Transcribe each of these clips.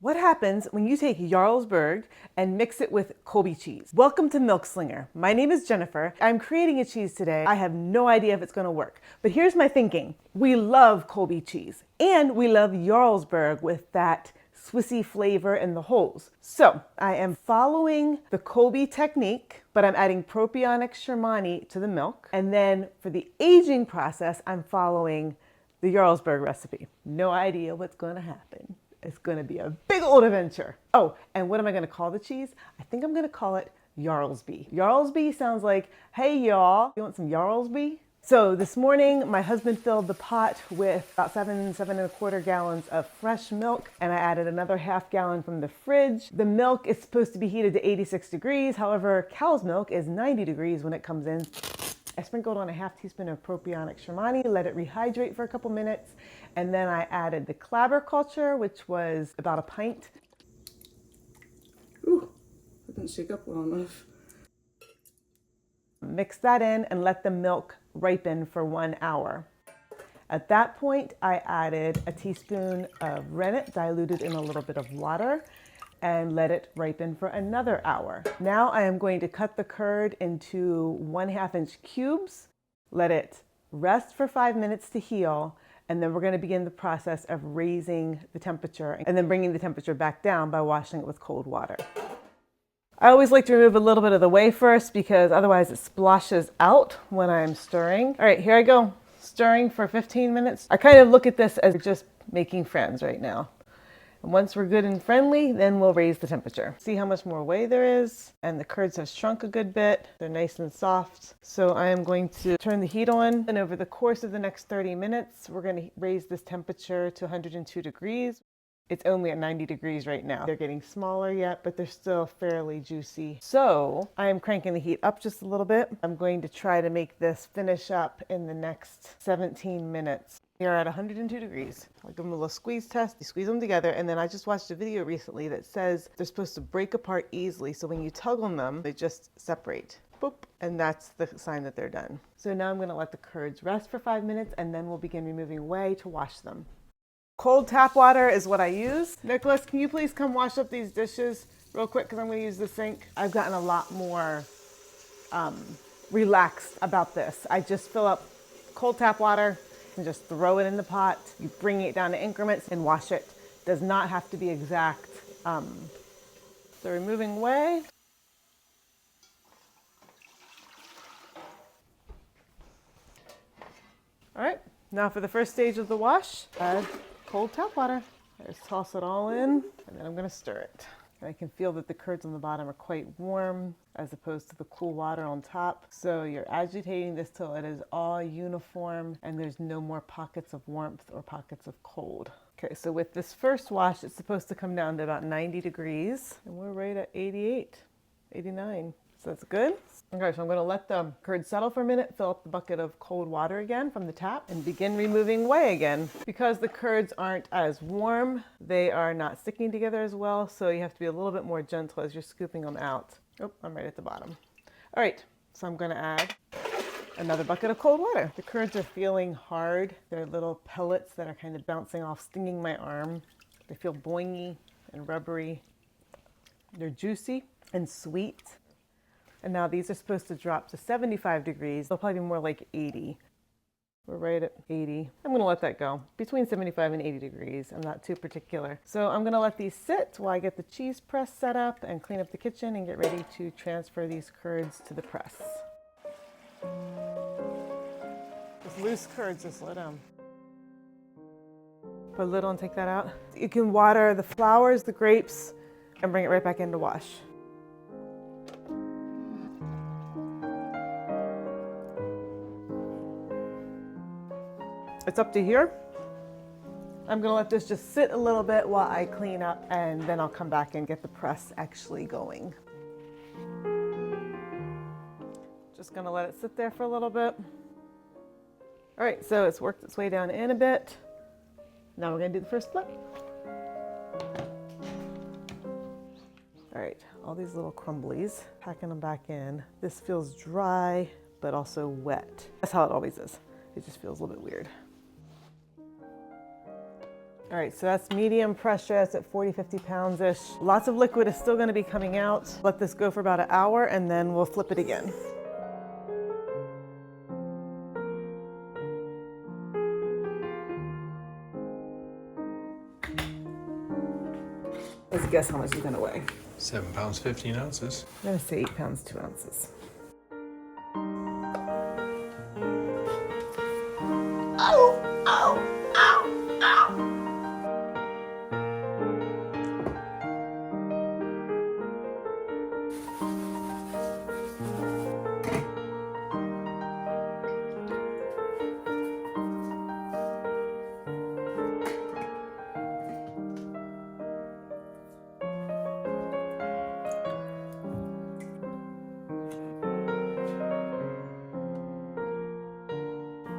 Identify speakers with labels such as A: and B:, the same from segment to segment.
A: What happens when you take Jarlsberg and mix it with Colby cheese? Welcome to Milk Slinger. My name is Jennifer. I'm creating a cheese today. I have no idea if it's going to work, but here's my thinking. We love Colby cheese and we love Jarlsberg with that Swissy flavor in the holes. So I am following the Colby technique, but I'm adding propionic Shermani to the milk. And then for the aging process, I'm following the Jarlsberg recipe. No idea what's going to happen. It's going to be a big old adventure. Oh, and what am I going to call the cheese? I think I'm going to call it Jarlsby. Jarlsby sounds like, hey y'all, you want some Jarlsby? So this morning, my husband filled the pot with about 7.25 gallons of fresh milk, and I added another half gallon from the fridge. The milk is supposed to be heated to 86 degrees. However, cow's milk is 90 degrees when it comes in. I sprinkled on a half teaspoon of propionic Shermani, let it rehydrate for a couple minutes, and then I added the clabber culture, which was about a pint.
B: Ooh, I didn't shake up well enough.
A: Mix that in and let the milk ripen for 1 hour. At that point, I added a teaspoon of rennet diluted in a little bit of water and let it ripen for another hour. Now I am going to cut the curd into 1/2 inch cubes, let it rest for 5 minutes to heal, and then we're going to begin the process of raising the temperature and then bringing the temperature back down by washing it with cold water. I always like to remove a little bit of the whey first because otherwise it splashes out when I'm stirring. All right, here I go. Stirring for 15 minutes. I kind of look at this as just making friends right now. And once we're good and friendly, then we'll raise the temperature. See how much more whey there is. And the curds have shrunk a good bit. They're nice and soft. So I am going to turn the heat on. And over the course of the next 30 minutes, we're going to raise this temperature to 102 degrees. It's only at 90 degrees right now. They're getting smaller yet, but they're still fairly juicy. So I am cranking the heat up just a little bit. I'm going to try to make this finish up in the next 17 minutes. You're at 102 degrees. I'll give them a little squeeze test. You squeeze them together, and then I just watched a video recently that says they're supposed to break apart easily. So when you tug on them, they just separate. Boop. And that's the sign that they're done. So now I'm gonna let the curds rest for 5 minutes, and then we'll begin removing whey to wash them. Cold tap water is what I use. Nicholas, can you please come wash up these dishes real quick because I'm going to use the sink. I've gotten a lot more relaxed about this. I just fill up cold tap water and just throw it in the pot. You bring it down to increments and wash it. Does not have to be exact. So removing whey. All right, now for the first stage of the wash, add cold tap water. I just toss it all in, and then I'm gonna stir it. And I can feel that the curds on the bottom are quite warm as opposed to the cool water on top. So you're agitating this till it is all uniform and there's no more pockets of warmth or pockets of cold. Okay, so with this first wash, it's supposed to come down to about 90 degrees, and we're right at 88, 89. So that's good. Okay, so I'm gonna let the curd settle for a minute, fill up the bucket of cold water again from the tap, and begin removing whey again. Because the curds aren't as warm, they are not sticking together as well, so you have to be a little bit more gentle as you're scooping them out. Oh, I'm right at the bottom. All right, so I'm gonna add another bucket of cold water. The curds are feeling hard. They're little pellets that are kind of bouncing off, stinging my arm. They feel boingy and rubbery. They're juicy and sweet. And now these are supposed to drop to 75 degrees. They'll probably be more like 80. We're right at 80. I'm gonna let that go. Between 75 and 80 degrees. I'm not too particular. So I'm gonna let these sit while I get the cheese press set up and clean up the kitchen and get ready to transfer these curds to the press. Those loose curds, just let them. Put a lid on, take that out. You can water the flowers, the grapes, and bring it right back in to wash. It's up to here. I'm gonna let this just sit a little bit while I clean up, and then I'll come back and get the press actually going. Just gonna let it sit there for a little bit. All right, so it's worked its way down in a bit. Now we're gonna do the first flip. All right, all these little crumblies, packing them back in. This feels dry, but also wet. That's how it always is. It just feels a little bit weird. All right, so that's medium pressure. It's at 40, 50 pounds-ish. Lots of liquid is still gonna be coming out. Let this go for about an hour and then we'll flip it again. Let's guess how much it's gonna weigh.
C: 7 pounds, 15 ounces.
A: I'm gonna say 8 pounds, 2 ounces. Oh, oh, ow, ow.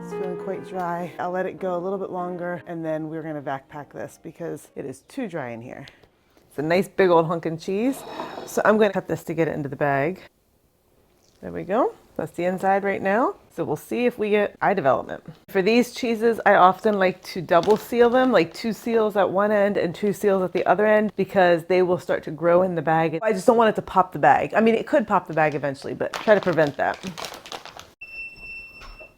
A: It's feeling quite dry. I'll let it go a little bit longer and then we're gonna backpack this because it is too dry in here. It's a nice big old hunk of cheese. So I'm gonna cut this to get it into the bag. There we go. That's the inside right now. So we'll see if we get eye development. For these cheeses, I often like to double seal them, like 2 seals at one end and 2 seals at the other end, because they will start to grow in the bag. I just don't want it to pop the bag. I mean, it could pop the bag eventually, but try to prevent that.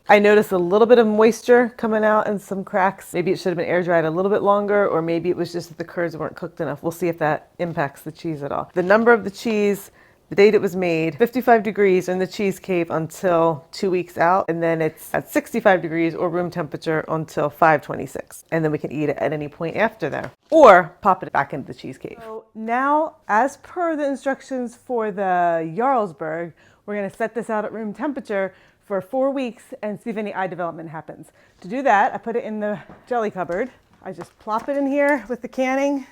A: I noticed a little bit of moisture coming out and some cracks. Maybe it should have been air dried a little bit longer, or maybe it was just that the curds weren't cooked enough. We'll see if that impacts the cheese at all. The number of the cheese, the date it was made, 55 degrees in the cheese cave until 2 weeks out, and then it's at 65 degrees or room temperature until 526. And then we can eat it at any point after there, or pop it back into the cheese cave. So now, as per the instructions for the Jarlsberg, we're gonna set this out at room temperature for 4 weeks and see if any eye development happens. To do that, I put it in the jelly cupboard. I just plop it in here with the canning.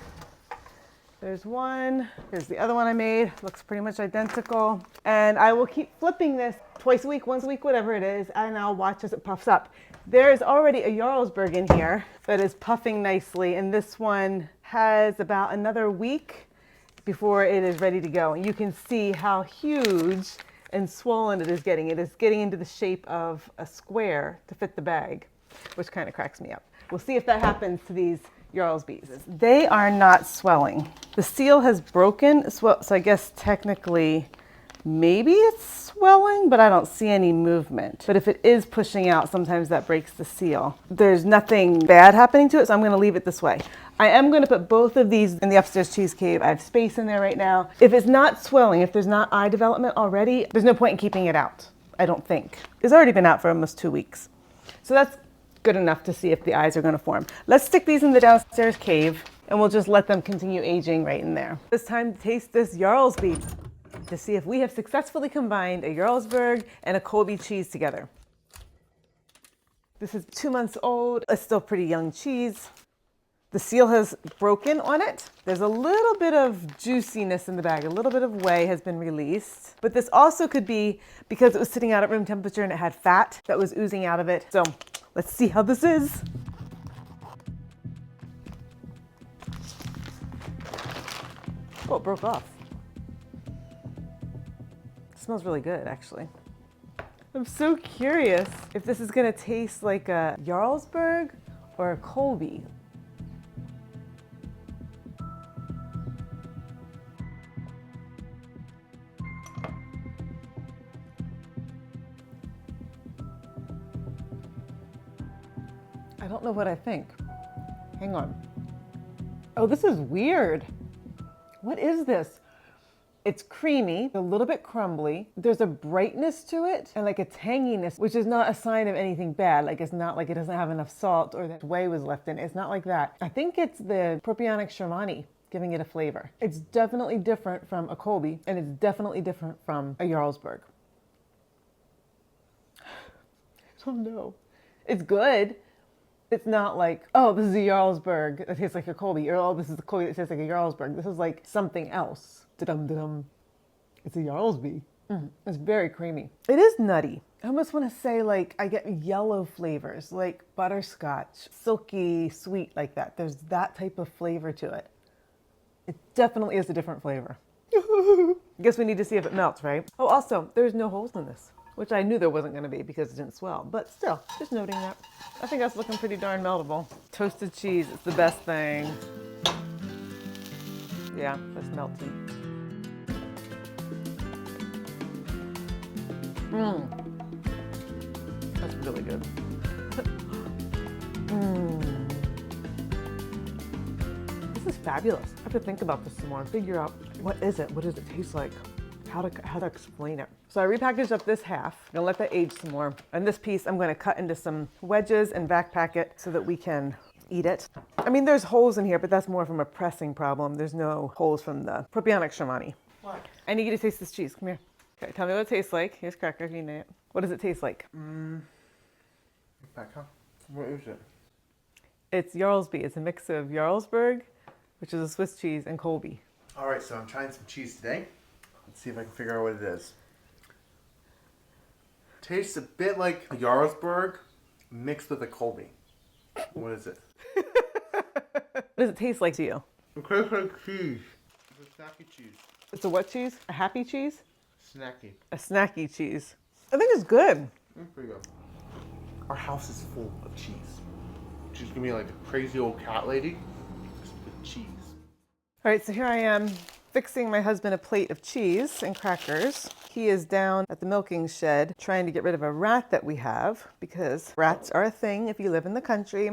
A: There's one. Here's the other one I made. Looks pretty much identical. And I will keep flipping this twice a week, once a week, whatever it is, and I'll watch as it puffs up. There is already a Jarlsberg in here that is puffing nicely, and this one has about another week before it is ready to go. And you can see how huge and swollen it is getting. It is getting into the shape of a square to fit the bag, which kind of cracks me up. We'll see if that happens to these Jarlsbys. They are not swelling. The seal has broken, so I guess technically maybe it's swelling, but I don't see any movement. But if it is pushing out, sometimes that breaks the seal. There's nothing bad happening to it, so I'm gonna leave it this way. I am gonna put both of these in the upstairs cheese cave. I have space in there right now. If it's not swelling, if there's not eye development already, there's no point in keeping it out, I don't think. It's already been out for almost 2 weeks. So that's good enough to see if the eyes are gonna form. Let's stick these in the downstairs cave and we'll just let them continue aging right in there. It's time to taste this Jarlsby to see if we have successfully combined a Jarlsberg and a Colby cheese together. This is 2 months old. It's still pretty young cheese. The seal has broken on it. There's a little bit of juiciness in the bag. A little bit of whey has been released. But this also could be because it was sitting out at room temperature and it had fat that was oozing out of it. So let's see how this is. Oh, it broke off. It smells really good, actually. I'm so curious if this is gonna taste like a Jarlsberg or a Colby. I don't know what I think. Hang on. Oh, this is weird. What is this? It's creamy, a little bit crumbly. There's a brightness to it and like a tanginess, which is not a sign of anything bad. Like it's not like it doesn't have enough salt or that whey was left in it. It's not like that. I think it's the propionic Shermani giving it a flavor. It's definitely different from a Colby and it's definitely different from a Jarlsberg. I don't know. It's good. It's not like, oh, this is a Jarlsberg that tastes like a Colby, or oh, this is a Colby that tastes like a Jarlsberg. This is like something else. Da-dum-da-dum. It's a Jarlsby. It's very creamy. It is nutty. I almost want to say like I get yellow flavors, like butterscotch, silky sweet like that. There's that type of flavor to it. It definitely is a different flavor. I guess we need to see if it melts, right? Oh, also, there's no holes in this. which I knew there wasn't going to be because it didn't swell, but still, just noting that. I think that's looking pretty darn meltable. Toasted cheese, it's the best thing. Yeah, that's melty. That's really good. This is fabulous. I have to think about this some more and figure out what is it? What does it taste like? How to explain it. So I repackaged up this half. I'm gonna let that age some more. And this piece I'm gonna cut into some wedges and backpack it so that we can eat it. I mean, there's holes in here, but that's more from a pressing problem. There's no holes from the propionic shamani.
B: What?
A: I need you to taste this cheese. Come here. Okay, tell me what it tastes like. Here's cracker, if you need it. What does it taste like?
D: What is it?
A: It's Jarlsby. It's a mix of Jarlsberg, which is a Swiss cheese, and Colby.
D: All right, so I'm trying some cheese today. Let's see if I can figure out what it is. Tastes a bit like a Jarlsberg mixed with a Colby. What is it?
A: What does it taste like to you?
D: It tastes like cheese. It's a snacky cheese.
A: It's a what cheese? A happy cheese?
D: Snacky.
A: A snacky cheese. I think it's good.
D: Pretty good. Our house is full of cheese. She's gonna be like a crazy old cat lady just with cheese.
A: All right, so here I am fixing my husband a plate of cheese and crackers. He is down at the milking shed trying to get rid of a rat that we have because rats are a thing if you live in the country,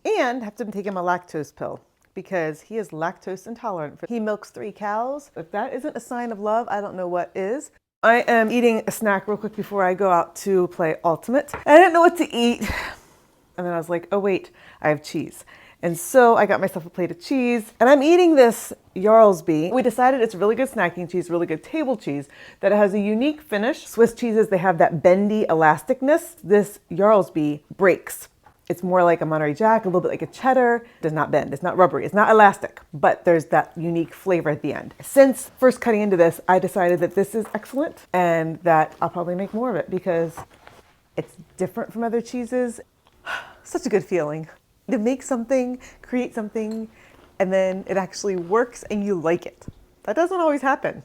A: and have to take him a lactose pill because he is lactose intolerant. He milks 3 cows. If that isn't a sign of love, I don't know what is. I am eating a snack real quick before I go out to play Ultimate. I didn't know what to eat. And then I was like, oh wait, I have cheese. And so I got myself a plate of cheese and I'm eating this Jarlsby. We decided it's really good snacking cheese, really good table cheese, that it has a unique finish. Swiss cheeses, they have that bendy elasticness. This Jarlsby breaks. It's more like a Monterey Jack, a little bit like a cheddar. It does not bend, it's not rubbery, it's not elastic, but there's that unique flavor at the end. Since first cutting into this, I decided that this is excellent and that I'll probably make more of it because it's different from other cheeses. Such a good feeling to make something, create something, and then it actually works and you like it. That doesn't always happen.